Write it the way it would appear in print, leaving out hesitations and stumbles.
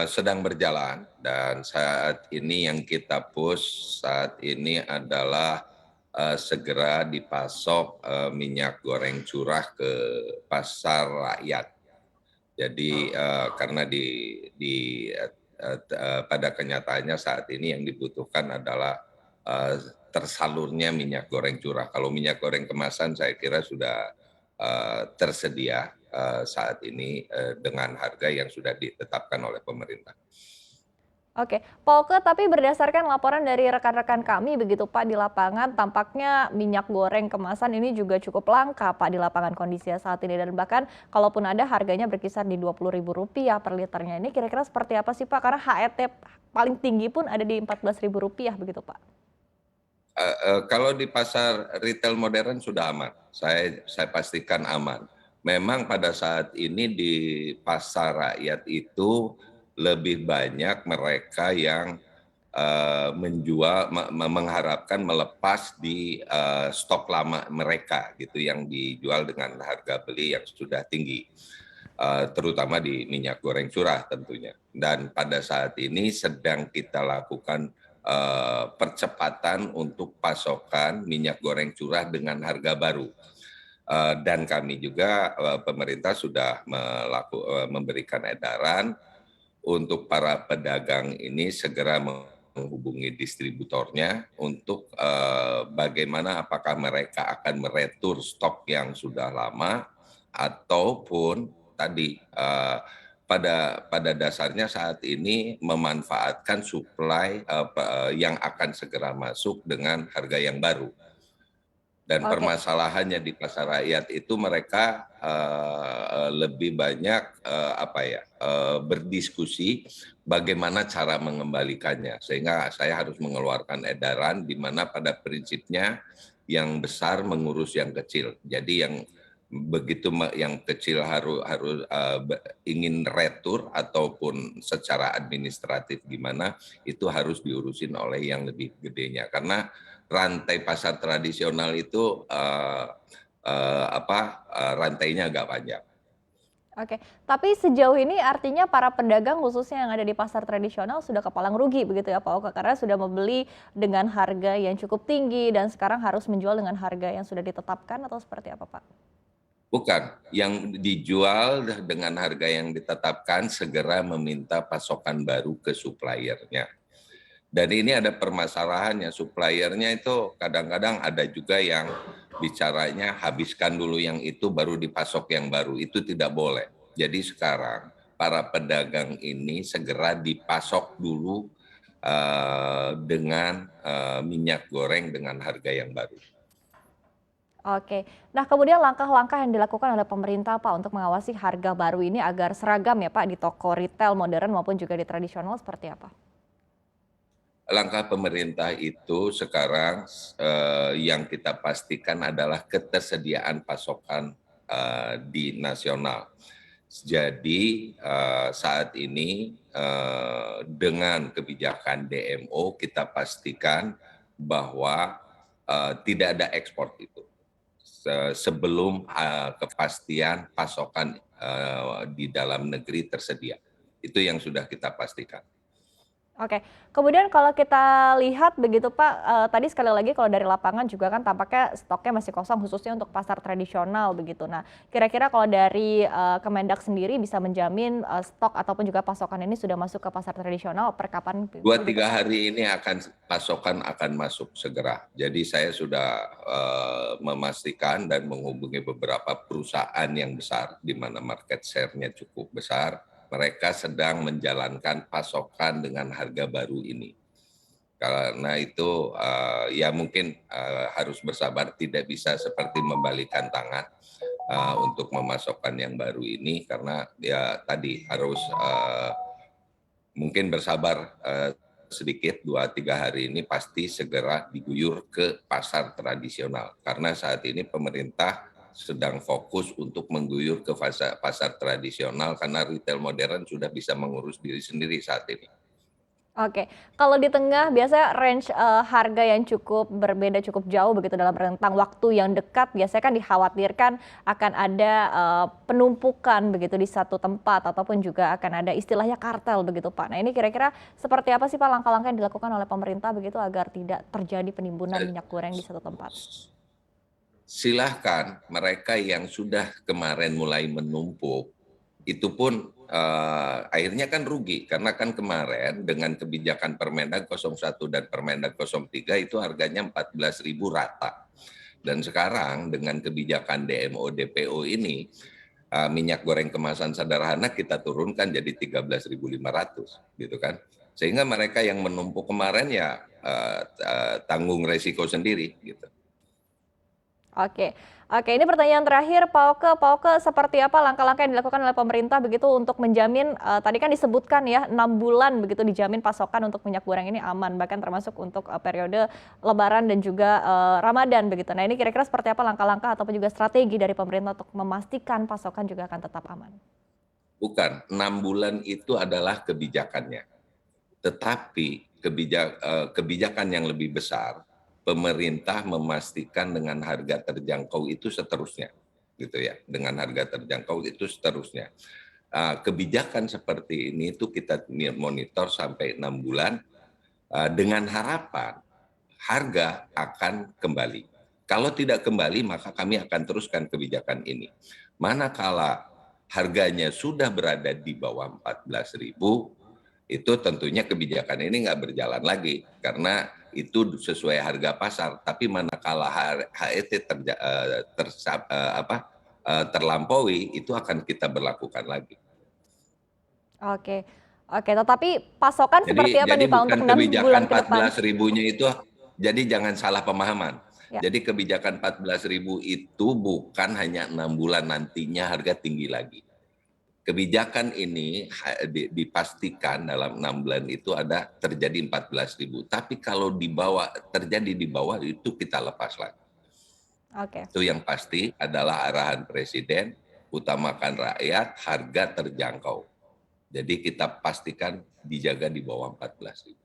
Sedang berjalan dan saat ini yang kita push saat ini adalah, segera dipasok, minyak goreng curah ke pasar rakyat. Jadi, karena pada kenyataannya saat ini yang dibutuhkan adalah, eee, tersalurnya minyak goreng curah. Kalau minyak goreng kemasan saya kira sudah, tersedia, saat ini, dengan harga yang sudah ditetapkan oleh pemerintah. Oke, Pak Oke, tapi berdasarkan laporan dari rekan-rekan kami begitu Pak di lapangan, tampaknya minyak goreng kemasan ini juga cukup langka Pak di lapangan kondisinya saat ini dan bahkan kalaupun ada harganya berkisar di Rp20.000 per liternya. Ini kira-kira seperti apa sih Pak? Karena HET paling tinggi pun ada di Rp14.000 begitu Pak. Kalau di pasar retail modern sudah aman, saya pastikan aman. Memang pada saat ini di pasar rakyat itu lebih banyak mereka yang, menjual mengharapkan melepas di, stok lama mereka gitu yang dijual dengan harga beli yang sudah tinggi, terutama di minyak goreng curah tentunya. Dan pada saat ini sedang kita lakukan, percepatan untuk pasokan minyak goreng curah dengan harga baru. Dan kami juga, pemerintah sudah memberikan edaran untuk para pedagang ini segera menghubungi distributornya untuk, bagaimana apakah mereka akan meretur stok yang sudah lama ataupun tadi, pada dasarnya saat ini memanfaatkan suplai, yang akan segera masuk dengan harga yang baru. Dan Oke. permasalahannya di pasar rakyat itu mereka, lebih banyak, berdiskusi bagaimana cara mengembalikannya. Sehingga saya harus mengeluarkan edaran di mana pada prinsipnya yang besar mengurus yang kecil. Jadi yang begitu yang kecil ingin retur ataupun secara administratif gimana, itu harus diurusin oleh yang lebih gedenya. Karena rantai pasar tradisional itu, rantainya agak panjang. Oke, tapi sejauh ini artinya para pedagang khususnya yang ada di pasar tradisional sudah kepalang rugi begitu ya Pak Oke, karena sudah membeli dengan harga yang cukup tinggi dan sekarang harus menjual dengan harga yang sudah ditetapkan atau seperti apa Pak? Bukan, yang dijual dengan harga yang ditetapkan segera meminta pasokan baru ke suppliernya. Dan ini ada permasalahannya, suppliernya itu kadang-kadang ada juga yang bicaranya habiskan dulu yang itu baru dipasok yang baru, itu tidak boleh. Jadi sekarang para pedagang ini segera dipasok dulu, dengan, minyak goreng dengan harga yang baru. Oke, nah kemudian langkah-langkah yang dilakukan oleh pemerintah Pak untuk mengawasi harga baru ini agar seragam ya Pak di toko retail modern maupun juga di tradisional seperti apa? Langkah pemerintah itu sekarang, yang kita pastikan adalah ketersediaan pasokan, di nasional. Jadi, saat ini, dengan kebijakan DMO kita pastikan bahwa, tidak ada ekspor itu, sebelum, kepastian pasokan, di dalam negeri tersedia. Itu yang sudah kita pastikan. Oke, kemudian kalau kita lihat begitu Pak, tadi sekali lagi kalau dari lapangan juga kan tampaknya stoknya masih kosong khususnya untuk pasar tradisional begitu. Nah, kira-kira kalau dari, Kemendak sendiri bisa menjamin, stok ataupun juga pasokan ini sudah masuk ke pasar tradisional per kapan Dua begitu tiga Pak? hari ini pasokan akan masuk segera. Jadi saya sudah, memastikan dan menghubungi beberapa perusahaan yang besar, di mana market share-nya cukup besar, mereka sedang menjalankan pasokan dengan harga baru ini. Karena itu, ya mungkin, harus bersabar, tidak bisa seperti membalikan tangan, untuk memasokkan yang baru ini, karena ya tadi harus, mungkin bersabar, sedikit 2-3 hari ini pasti segera diguyur ke pasar tradisional. Karena saat ini pemerintah sedang fokus untuk mengguyur ke pasar tradisional karena retail modern sudah bisa mengurus diri sendiri saat ini. Oke, kalau di tengah biasanya range, harga yang cukup berbeda, cukup jauh begitu dalam rentang waktu yang dekat, biasanya kan dikhawatirkan akan ada, penumpukan begitu di satu tempat ataupun juga akan ada istilahnya kartel begitu, Pak. Nah, ini kira-kira seperti apa sih, Pak, langkah-langkah yang dilakukan oleh pemerintah begitu agar tidak terjadi penimbunan minyak goreng di satu tempat? Silahkan mereka yang sudah kemarin mulai menumpuk, itu pun akhirnya kan rugi, karena kan kemarin dengan kebijakan Permendag 01 dan Permendag 03 itu harganya 14.000 rata. Dan sekarang dengan kebijakan DMO DPO ini, minyak goreng kemasan sederhana kita turunkan jadi 13.500 gitu kan. Sehingga mereka yang menumpuk kemarin ya tanggung resiko sendiri gitu. Oke, oke, ini pertanyaan terakhir, Pak Oke seperti apa langkah-langkah yang dilakukan oleh pemerintah begitu untuk menjamin, tadi kan disebutkan ya 6 bulan begitu dijamin pasokan untuk minyak goreng ini aman, bahkan termasuk untuk, periode lebaran dan juga, Ramadan begitu. Nah, ini kira-kira seperti apa langkah-langkah ataupun juga strategi dari pemerintah untuk memastikan pasokan juga akan tetap aman? Bukan, 6 bulan itu adalah kebijakannya. Tetapi kebijakan yang lebih besar, pemerintah memastikan dengan harga terjangkau itu seterusnya, gitu ya. Dengan harga terjangkau itu seterusnya. Kebijakan seperti ini itu kita monitor sampai 6 bulan dengan harapan harga akan kembali. Kalau tidak kembali, maka kami akan teruskan kebijakan ini. Manakala harganya sudah berada di bawah 14.000, itu tentunya kebijakan ini nggak berjalan lagi karena itu sesuai harga pasar. Tapi manakala HET terlampaui, itu akan kita berlakukan lagi. Oke, oke, tetapi pasokan seperti apa Jadi nih, Pak, untuk bukan 6 bulan kebijakan ke depan? 14.000-nya itu, jadi jangan salah pemahaman. Ya. Jadi kebijakan 14.000 itu bukan hanya 6 bulan nantinya harga tinggi lagi. Kebijakan ini dipastikan dalam 6 bulan itu ada terjadi 14.000. Tapi kalau terjadi di bawah itu kita lepas lagi. Oke. Itu yang pasti adalah arahan Presiden, utamakan rakyat, harga terjangkau. Jadi kita pastikan dijaga di bawah 14.000.